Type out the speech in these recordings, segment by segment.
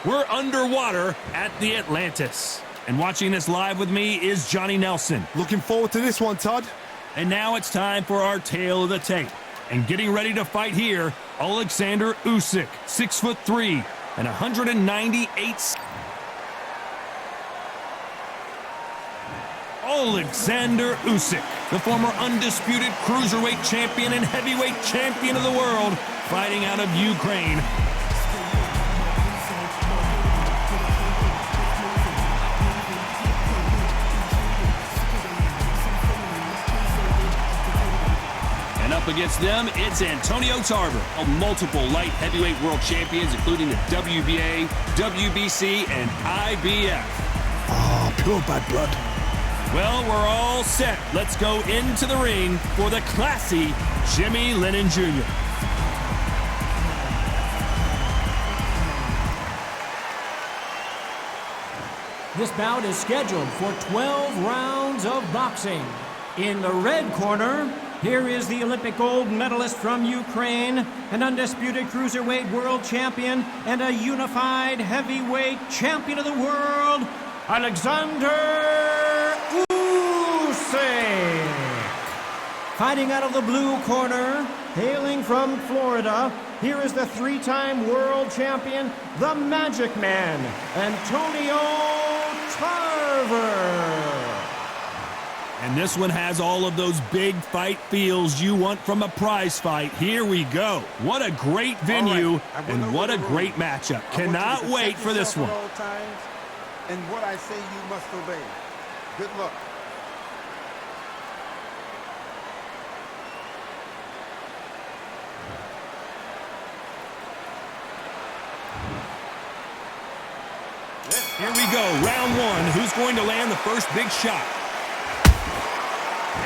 We're underwater at the Atlantis. And watching this live with me is Johnny Nelson. Looking forward to this one, Todd. And now it's time for our tale of the tape. And getting ready to fight here, Oleksandr Usyk, 6'3" and 198. Oleksandr Usyk, the former undisputed cruiserweight champion and heavyweight champion of the world, fighting out of Ukraine. And up against them, it's Antonio Tarver, multiple light heavyweight world champions, including the WBA, WBC, and IBF. Oh, pure bad blood. Well, we're all set. Let's go into the ring for the classy Jimmy Lennon Jr. This bout is scheduled for 12 rounds of boxing. In the red corner, here is the Olympic gold medalist from Ukraine, an undisputed cruiserweight world champion, and a unified heavyweight champion of the world, Oleksandr Usyk. Fighting out of the blue corner, hailing from Florida, here is the three-time world champion, the Magic Man, Antonio Tarver. And this one has all of those big fight feels you want from a prize fight. Here we go. What a great venue, and what a great matchup. Cannot wait for this one. And what I say you must obey. Good luck. Here we go, round one. Who's going to land the first big shot?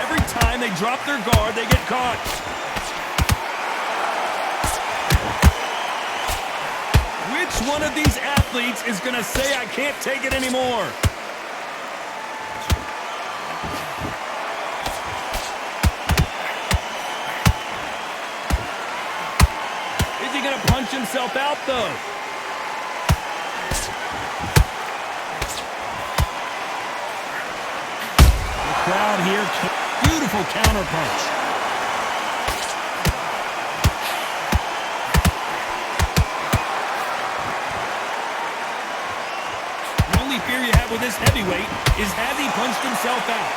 Every time they drop their guard, they get caught. Which one of these athletes is going to say, I can't take it anymore? Is he going to punch himself out, though? The crowd here, beautiful counter punch. The only fear you have with this heavyweight is has he punched himself out?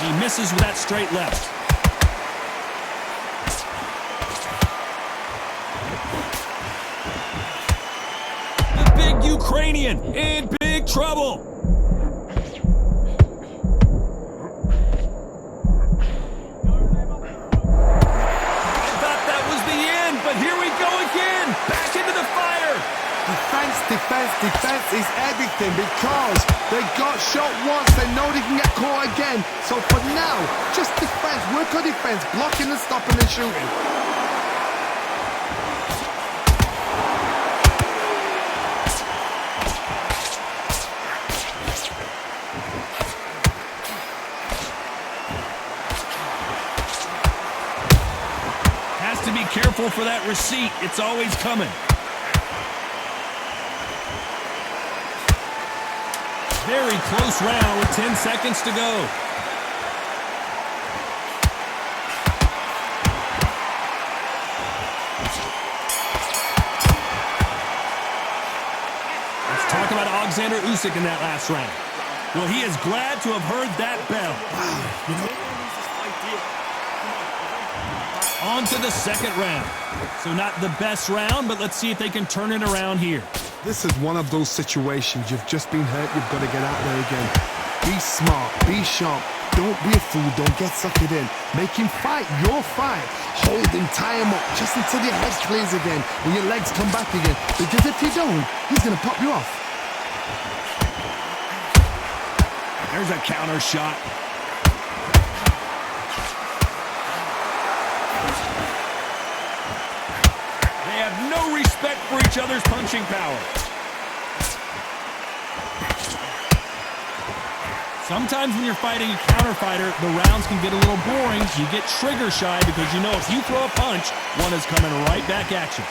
He misses with that straight left. The big Ukrainian in big trouble. I thought that was the end, but here we go again. Back into the fire. Defense, defense, defense is everything because they got shot once. They know they can get caught again. So for now, just defense, work on defense, blocking and stopping and shooting. Has to be careful for that receipt. It's always coming. Very close round with 10 seconds to go. Let's talk about Oleksandr Usyk in that last round. Well, he is glad to have heard that bell. On to the second round. So not the best round, but let's see if they can turn it around here. This is one of those situations. You've just been hurt. You've got to get out there again. Be smart. Be sharp. Don't be a fool. Don't get suckered in. Make him fight your fight. Hold him. Tie him up just until your head clears again and your legs come back again. Because if you don't, he's going to pop you off. There's a counter shot. They have no respect for each other's punching power. Sometimes when you're fighting a counter fighter, the rounds can get a little boring. You get trigger shy because you know if you throw a punch, one is coming right back at you.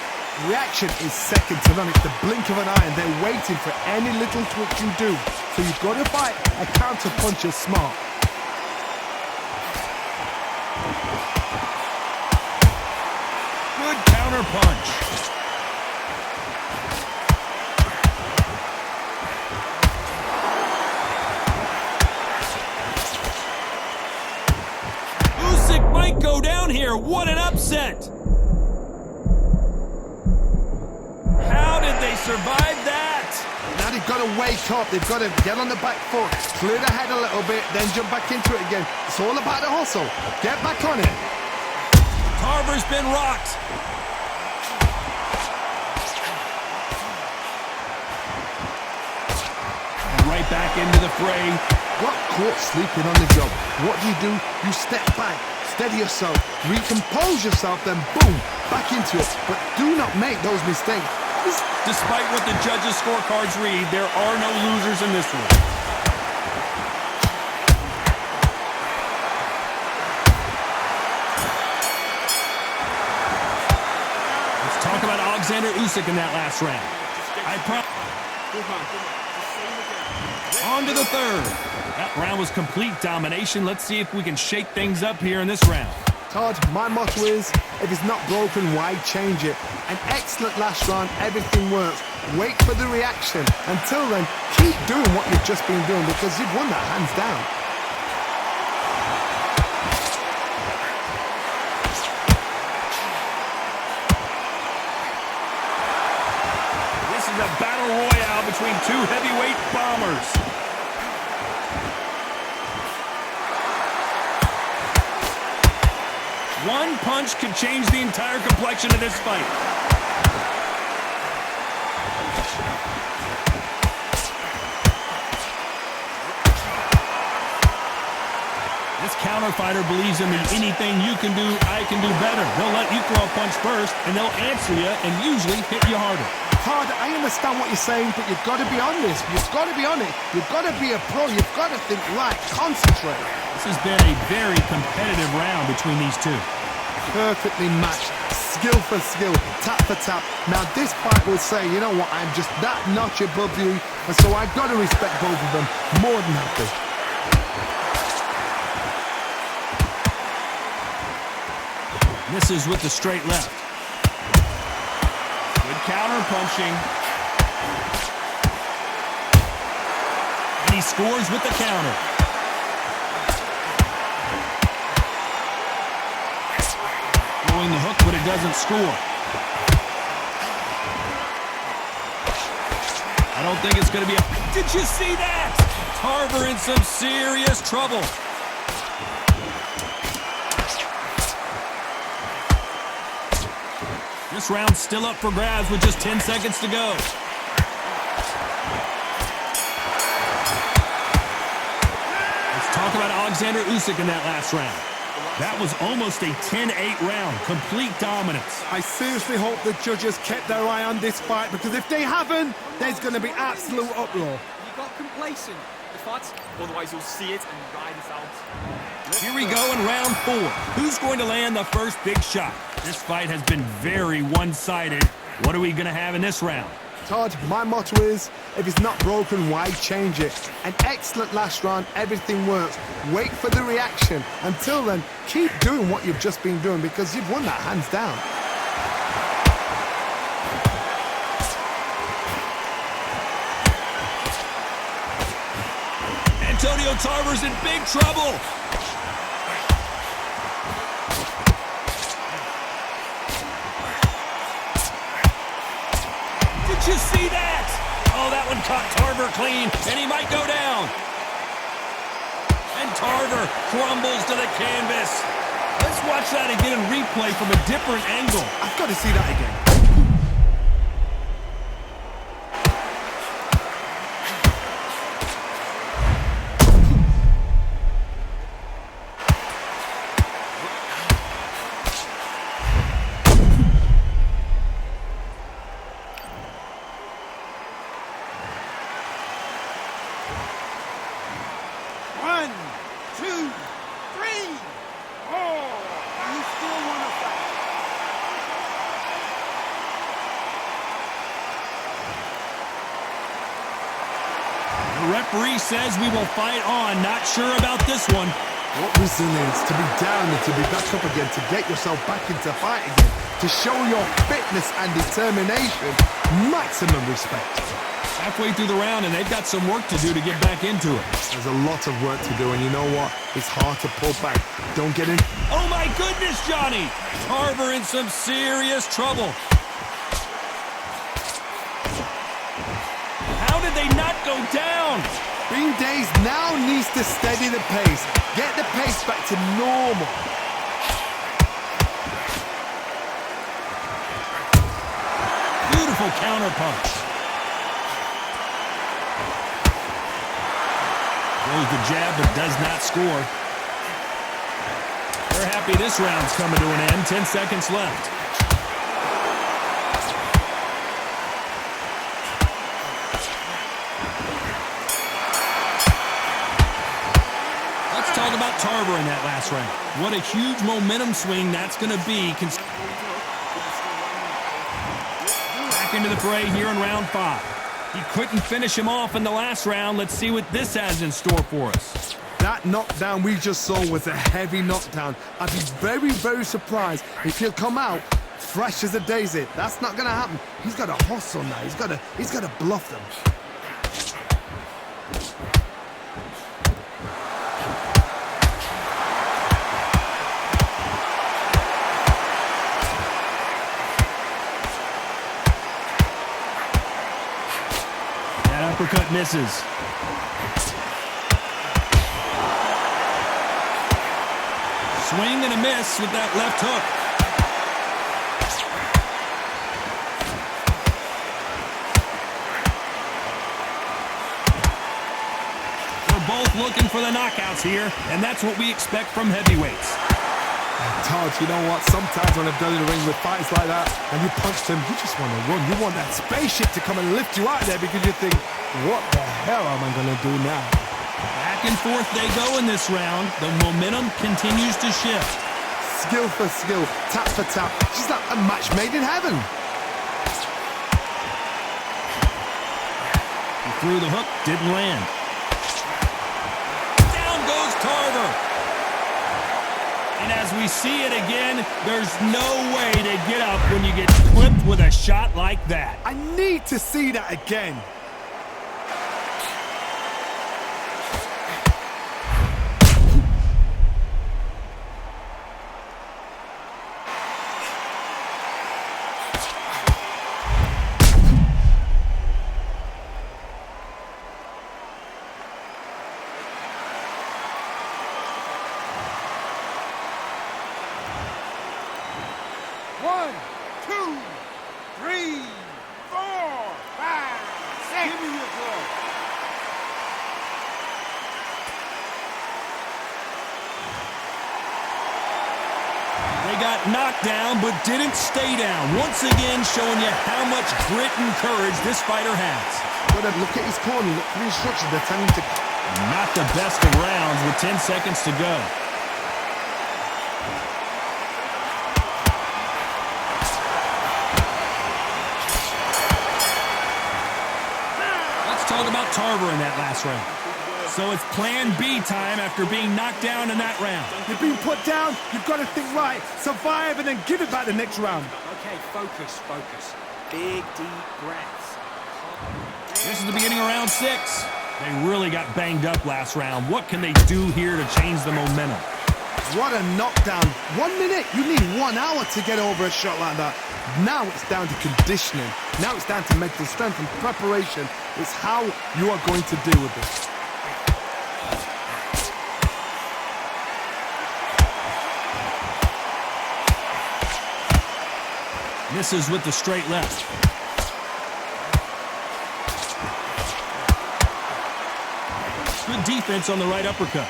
Reaction is second to none. It's the blink of an eye, and they're waiting for any little twitch you do. So you've got to fight a counter puncher smart. Good counter punch. Usyk might go down here. What an upset. How did they survive that? Now they've got to wake up. They've got to get on the back foot, clear the head a little bit, then jump back into it again. It's all about the hustle. Get back on it. Tarver's been rocked. And right back into the fray. Got caught sleeping on the job. What do? You step back, steady yourself, recompose yourself, then boom, back into it. But do not make those mistakes. Despite what the judges' scorecards read, there are no losers in this one. Let's talk about Oleksandr Usyk in that last round. On to the third. That round was complete domination. Let's see if we can shake things up here in this round. Todd, my motto is, if it's not broken, why change it? An excellent last round, everything works. Wait for the reaction. Until then, keep doing what you've just been doing because you've won that hands down. This is a battle royale between two heavyweight bombers. One punch could change the entire complexion of this fight. This counter fighter believes in the anything you can do, I can do better. They'll let you throw a punch first, and they'll answer you and usually hit you harder. Todd, I understand what you're saying, but you've got to be on this. You've got to be on it. You've got to be a pro. You've got to think right. Concentrate. This has been a very competitive round between these two. Perfectly matched, skill for skill, tap for tap. Now this fight will say, you know what, I'm just that notch above you, and so I've got to respect both of them. More than happy. Misses with the straight left. Good counter punching. And he scores with the counter. Throwing the hook, but it doesn't score. I don't think it's going to be a... Did you see that? Tarver in some serious trouble. This round's still up for grabs with just 10 seconds to go. Let's talk about Oleksandr Usyk in that last round. That was almost a 10-8 round, complete dominance. I seriously hope the judges kept their eye on this fight, because if they haven't, there's going to be absolute uproar. You got complacent, the fight, otherwise you'll see it and ride it out. Here we go in round 4. Who's going to land the first big shot? This fight has been very one-sided. What are we going to have in this round? Todd, my motto is, if it's not broken, why change it? An excellent last round, everything works. Wait for the reaction. Until then, keep doing what you've just been doing because you've won that hands down. Tarver's in big trouble. Did you see that? Oh, that one caught Tarver clean, and he might go down. And Tarver crumbles to the canvas. Let's watch that again in replay from a different angle. I've got to see that again. 1, 2, 3. Oh, you still want to fight. The referee says we will fight on. Not sure about this one. What resilience to be down and to be back up again, to get yourself back into fight again, to show your fitness and determination. Maximum respect. Halfway through the round, and they've got some work to do to get back into it. There's a lot of work to do, and you know what? It's hard to pull back. Don't get in. Oh my goodness, Johnny! Tarver in some serious trouble. How did they not go down? Bean Days now needs to steady the pace. Get the pace back to normal. Beautiful counter punch. Throws the jab, but does not score. They're happy this round's coming to an end. 10 seconds left. Let's talk about Tarver in that last round. What a huge momentum swing that's going to be. Back into the fray here in round 5. He couldn't finish him off in the last round. Let's see what this has in store for us. That knockdown we just saw was a heavy knockdown. I'd be very, very surprised if he'll come out fresh as a daisy. That's not going to happen. He's got to hustle now. He's got to bluff them. Uppercut misses. Swing and a miss with that left hook. We're both looking for the knockouts here, and that's what we expect from heavyweights. Todd, you know what? Sometimes when I've done in the ring with fights like that, and you punched him, you just want to run. You want that spaceship to come and lift you out there because you think, what the hell am I going to do now? Back and forth they go in this round. The momentum continues to shift. Skill for skill, tap for tap. Just like a match made in heaven. He threw the hook, didn't land. Down goes Tarver. And as we see it again, there's no way to get up when you get clipped with a shot like that. I need to see that again. Knocked down, but didn't stay down. Once again, showing you how much grit and courage this fighter has. But look at his corner, look at the instructions. They're telling him to... Not the best of rounds with 10 seconds to go. Let's talk about Tarver in that last round. So it's plan B time after being knocked down in that round. You've been put down, you've got to think right, survive and then give it back the next round. Okay, focus, focus. Big, deep breaths. This is the beginning of round 6. They really got banged up last round. What can they do here to change the momentum? What a knockdown. 1 minute, you need 1 hour to get over a shot like that. Now it's down to conditioning. Now it's down to mental strength and preparation. It's how you are going to deal with this. Misses with the straight left. Good defense on the right uppercut.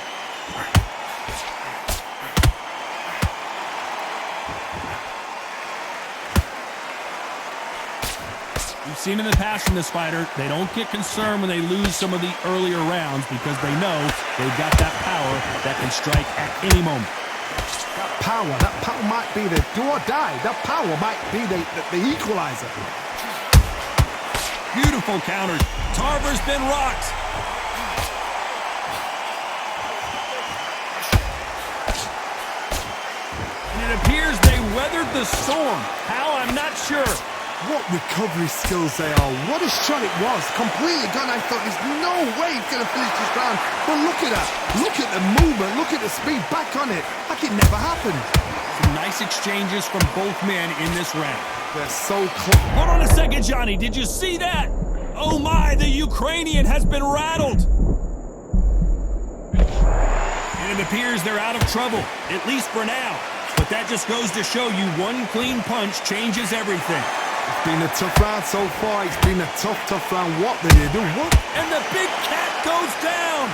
We've seen in the past from this fighter, they don't get concerned when they lose some of the earlier rounds because they know they've got that power that can strike at any moment. That power might be the do or die. That power might be the equalizer. Beautiful counters. Tarver's been rocked. And it appears they weathered the storm. How? I'm not sure. What recovery skills they are. What a shot it was. Completely gone. I thought there's no way he's going to finish this round. But look at that. Look at the movement. Look at the speed. Back on it. Like it never happened. Some nice exchanges from both men in this round. They're so close. Hold on a second, Johnny. Did you see that? Oh my, the Ukrainian has been rattled. And it appears they're out of trouble, at least for now. But that just goes to show you one clean punch changes everything. It's been a tough round so far. It's been a tough round. What did he do? What? And the big cat goes down.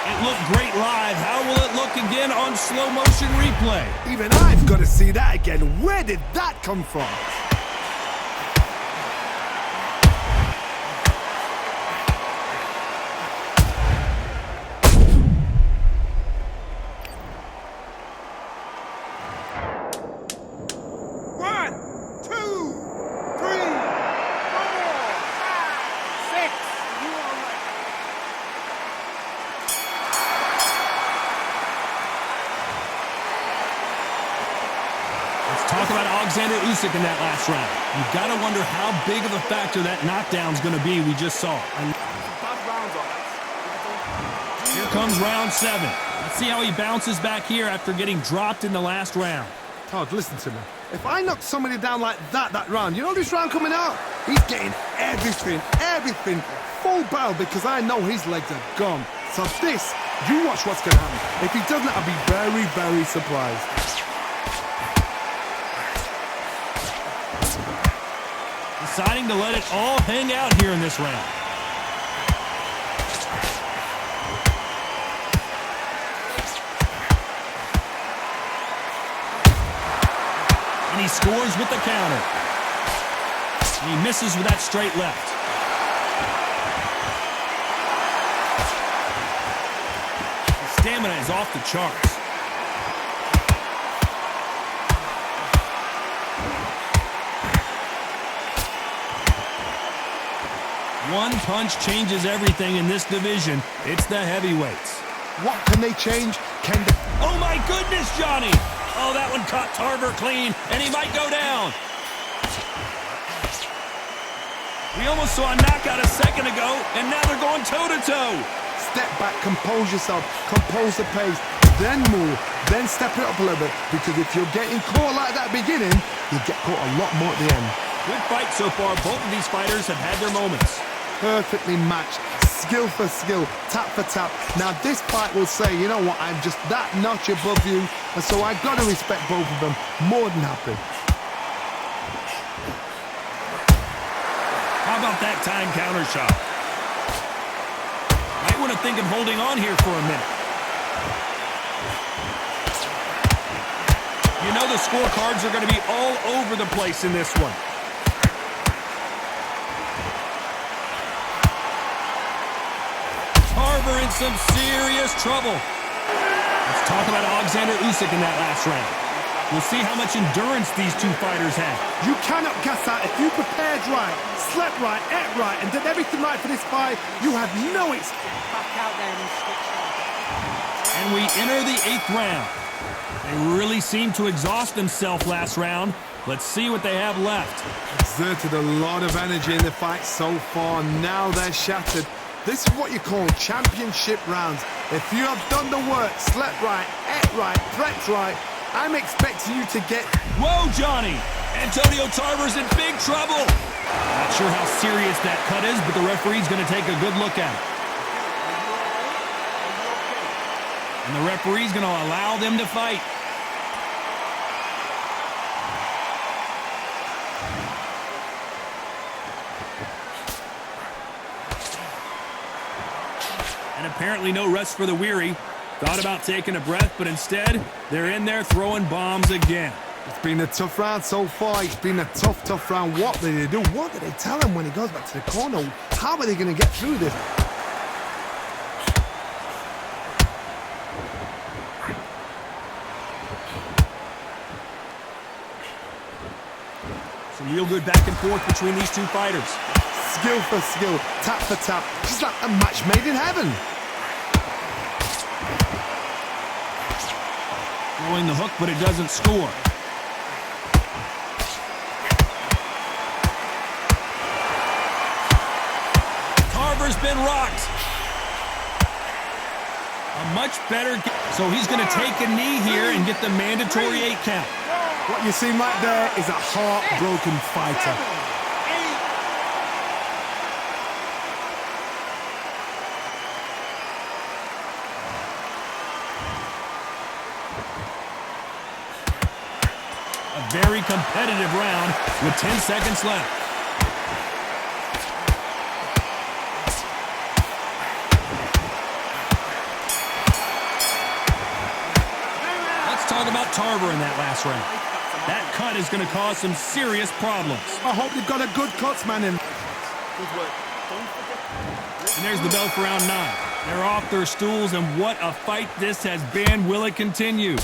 It looked great live. How will it look again on slow motion replay? Even I've got to see that again. Where did that come from? Talk about Oleksandr Usyk in that last round. You've got to wonder how big of a factor that knockdown's going to be we just saw. Here comes round 7. Let's see how he bounces back here after getting dropped in the last round. Todd, listen to me. If I knock somebody down like that round, you know this round coming out? He's getting everything, full barrel because I know his legs are gone. So this, you watch what's going to happen. If he doesn't, I'll be very, very surprised. Deciding to let it all hang out here in this round. And he scores with the counter. And he misses with that straight left. His stamina is off the charts. One punch changes everything in this division. It's the heavyweights. What can they change? Can they... Oh my goodness, Johnny! Oh, that one caught Tarver clean, and he might go down. We almost saw a knockout a second ago, and now they're going toe-to-toe. Step back, compose yourself, compose the pace, then move, then step it up a little bit, because if you're getting caught like that beginning, you get caught a lot more at the end. Good fight so far. Both of these fighters have had their moments. Perfectly matched, skill for skill, tap for tap. Now this fight will say, you know what, I'm just that notch above you, and so I've got to respect both of them. More than happy. How about that time counter shot? Might want to think of holding on here for a minute. You know the scorecards are going to be all over the place in this one. Tarver in some serious trouble. Let's talk about Oleksandr Usyk in that last round. We'll see how much endurance these two fighters have. You cannot gas out. If you prepared right, slept right, ate right, and did everything right for this fight, you have no excuse. Back out there and stick shot. And we enter the 8th round. They really seemed to exhaust themselves last round. Let's see what they have left. Exerted a lot of energy in the fight so far. Now they're shattered. This is what you call championship rounds. If you have done the work, slept right, ate right, prepped right, I'm expecting you to get... Whoa, Johnny! Antonio Tarver's in big trouble! Not sure how serious that cut is, but the referee's going to take a good look at it. And the referee's going to allow them to fight. And apparently no rest for the weary. Thought about taking a breath, but instead, they're in there throwing bombs again. It's been a tough round so far. It's been a tough round. What do they do? What do they tell him when he goes back to the corner? How are they going to get through this? Some real good back and forth between these two fighters. Skill for skill, tap for tap. Just like a match made in heaven. Throwing the hook, but it doesn't score. Tarver's been rocked. A much better... So he's going to take a knee here and get the mandatory 8 count. What you see right there is a heartbroken fighter. A very competitive round with 10 seconds left. Let's talk about Tarver in that last round. That cut is going to cause some serious problems. I hope you've got a good cutsman in. Good work. Don't forget. And there's the bell for round 9. They're off their stools, and what a fight this has been. Will it continue?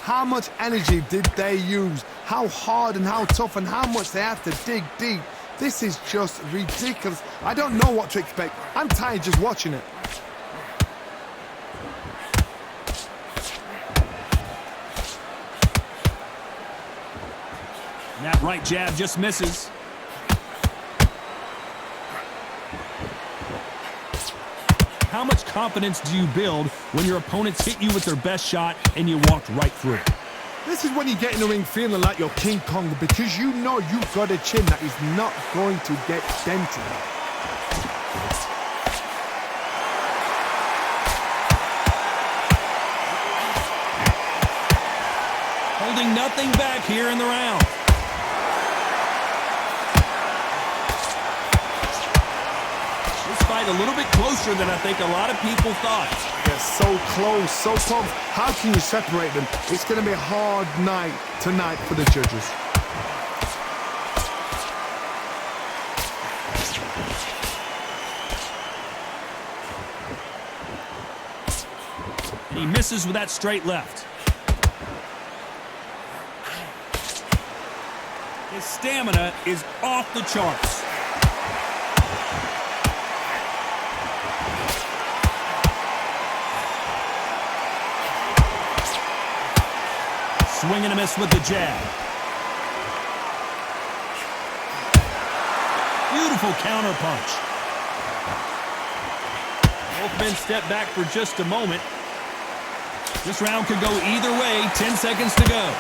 How much energy did they use? How hard and how tough and how much they have to dig deep. This is just ridiculous. I don't know what to expect. I'm tired just watching it. And that right jab just misses. How much confidence do you build when your opponents hit you with their best shot and you walked right through it? This is when you get in the ring feeling like you're King Kong because you know you've got a chin that is not going to get dented. Holding nothing back here in the round. A little bit closer than I think a lot of people thought. They're so close, so close. How can you separate them? It's going to be a hard night tonight for the judges. And he misses with that straight left. His stamina is off the charts. Swing and a miss with the jab. Beautiful counter punch. Both men step back for just a moment. This round could go either way. 10 seconds to go.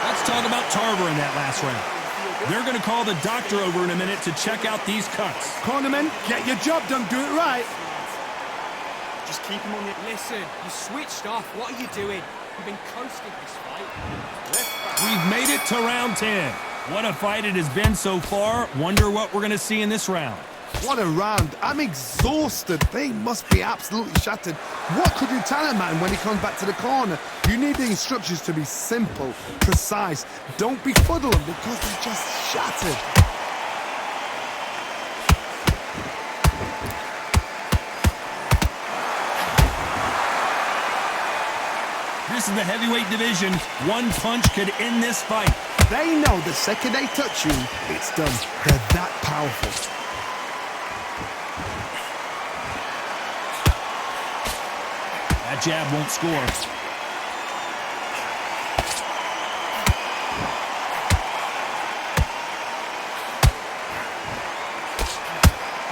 Let's talk about Tarver in that last round. They're going to call the doctor over in a minute to check out these cuts. Cornerman, get your job done. Do it right. Just keep him on the... Listen, you switched off. What are you doing? You've been coasting this fight. We've made it to round 10. What a fight it has been so far. Wonder what we're going to see in this round. What a round. I'm exhausted. They must be absolutely shattered. What could you tell a man when he comes back to the corner? You need the instructions to be simple, precise. Don't befuddle them because they're just shattered. This is the heavyweight division. One punch could end this fight. They know the second they touch you, it's done. They're that powerful. That jab won't score.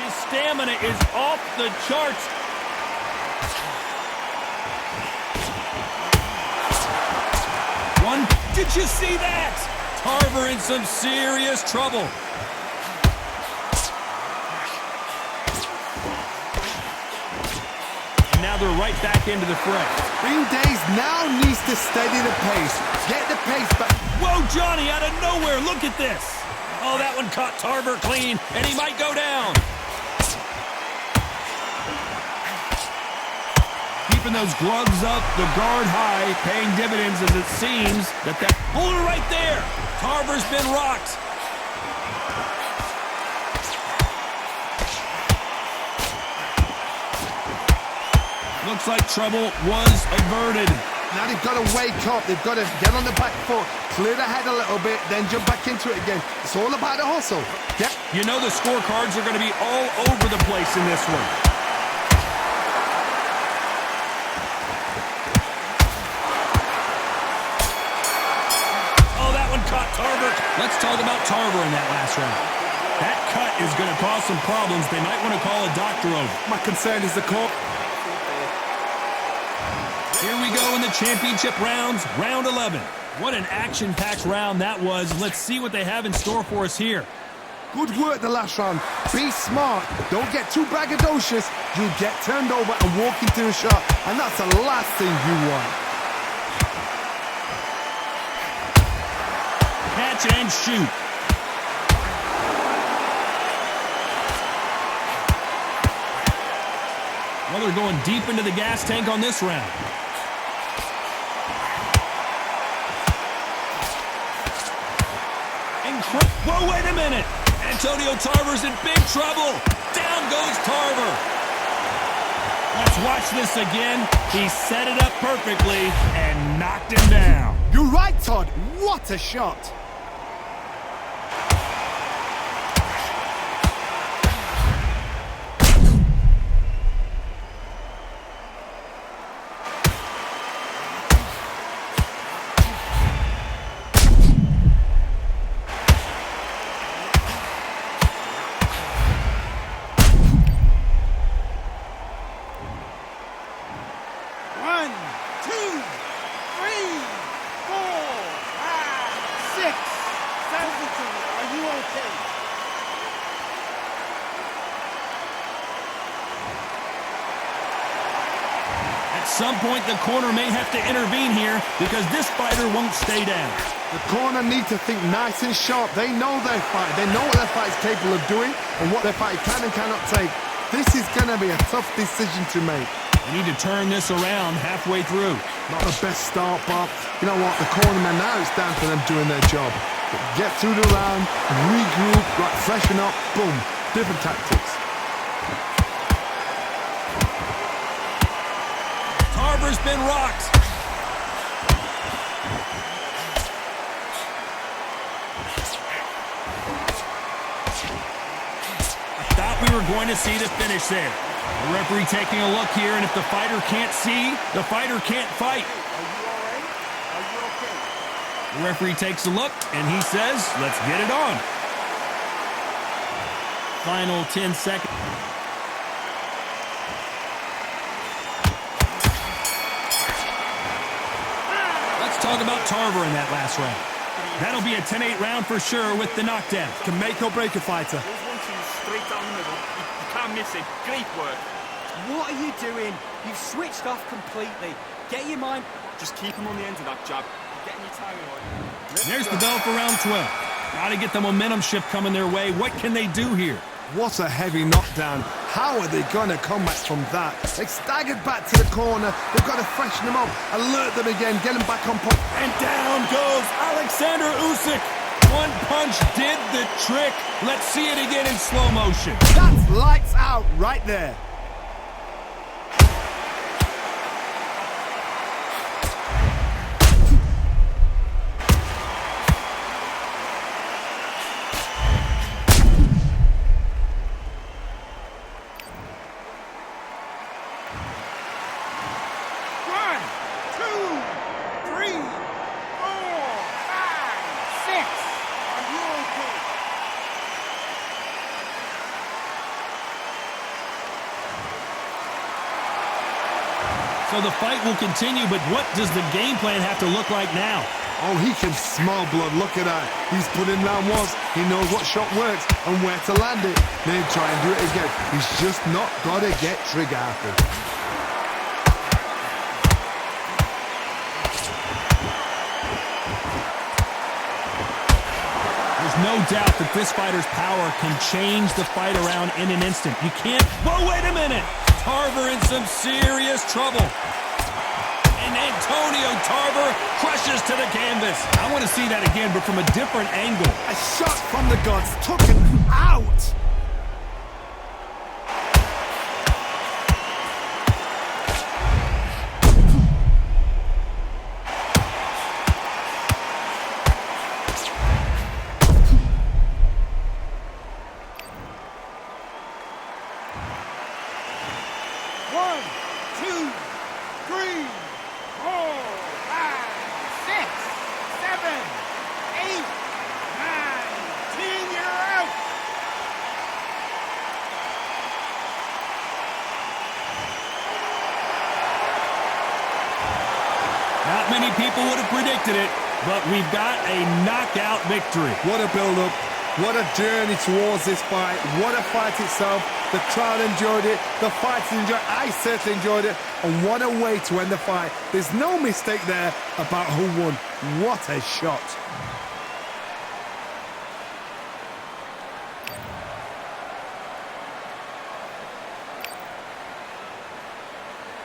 His stamina is off the charts. One, did you see that? Tarver in some serious trouble. Now they're right back into the fray. Green Days now needs to steady the pace. Get the pace back. Whoa, Johnny, out of nowhere, look at this. Oh, that one caught Tarver clean, and he might go down. keeping those gloves up, the guard high, paying dividends as it seems that hold it right there. Tarver's been rocked. Looks like trouble was averted. Now they've got to wake up. They've got to get on the back foot, clear the head a little bit, then jump back into it again. It's all about the hustle. Yeah. You know the scorecards are going to be all over the place in this one. Oh, that one caught Tarver. Let's talk about Tarver in that last round. That cut is going to cause some problems. They might want to call a doctor over. My concern is the call. Here we go in the championship rounds, round 11. What an action-packed round that was. Let's see what they have in store for us here. Good work the last round. Be smart. Don't get too braggadocious. You'll get turned over and walk into a shot. And that's the last thing you want. Catch and shoot. Well, they're going deep into the gas tank on this round. Whoa, wait a minute. Antonio Tarver's in big trouble. Down goes Tarver. Let's watch this again. He set it up perfectly and knocked him down. You're right, Todd. What a shot. At some point, the corner may have to intervene here because this fighter won't stay down. The corner need to think nice and sharp. They know their fight. They know what their fight is capable of doing and what their fight can and cannot take. This is going to be a tough decision to make. We need to turn this around halfway through. Not the best start, but you know what? The cornermen, now it's down to them doing their job. Get through the round, regroup, right, freshen up, boom. Different tactics. Tarver's been rocked. I thought we were going to see the finish there. The referee taking a look here, and if the fighter can't see, the fighter can't fight. Are you all right? Are you okay? The referee takes a look, and he says, let's get it on. Final 10 seconds. Let's talk about Tarver in that last round. That'll be a 10-8 round for sure with the knockdown. Can make or break a fighter. Those 1-2s straight down the middle. You can't miss it. Great work. What are you doing? You've switched off completely. Get your mind. Just keep him on the end of that jab. You're getting your timing right. There's the bell for round 12. Got to get the momentum shift coming their way. What can they do here? What a heavy knockdown. How are they going to come back from that? They staggered back to the corner. They've got to freshen them up, alert them again, get them back on point. And down goes Oleksandr Usyk. One punch did the trick. Let's see it again in slow motion. That's lights out right there. So the fight will continue, but what does the game plan have to look like now? Oh, he can smell blood. Look at that. He's put in round once. He knows what shot works and where to land it. Then try and do it again. He's just not got to get trigger happy. There's no doubt that this fighter's power can change the fight around in an instant. You can't... Whoa, wait a minute! Tarver in some serious trouble. And Antonio Tarver crushes to the canvas. I want to see that again, but from a different angle. A shot from the gods took him out. One, two, three, 4, 5, 6, 7, 8, 9, 10. You're out. Not many people would have predicted it, but we've got a knockout victory. What a build-up. What a journey towards this fight. What a fight itself. The crowd enjoyed it. The fighters enjoyed it. I certainly enjoyed it. And what a way to end the fight. There's no mistake there about who won. What a shot.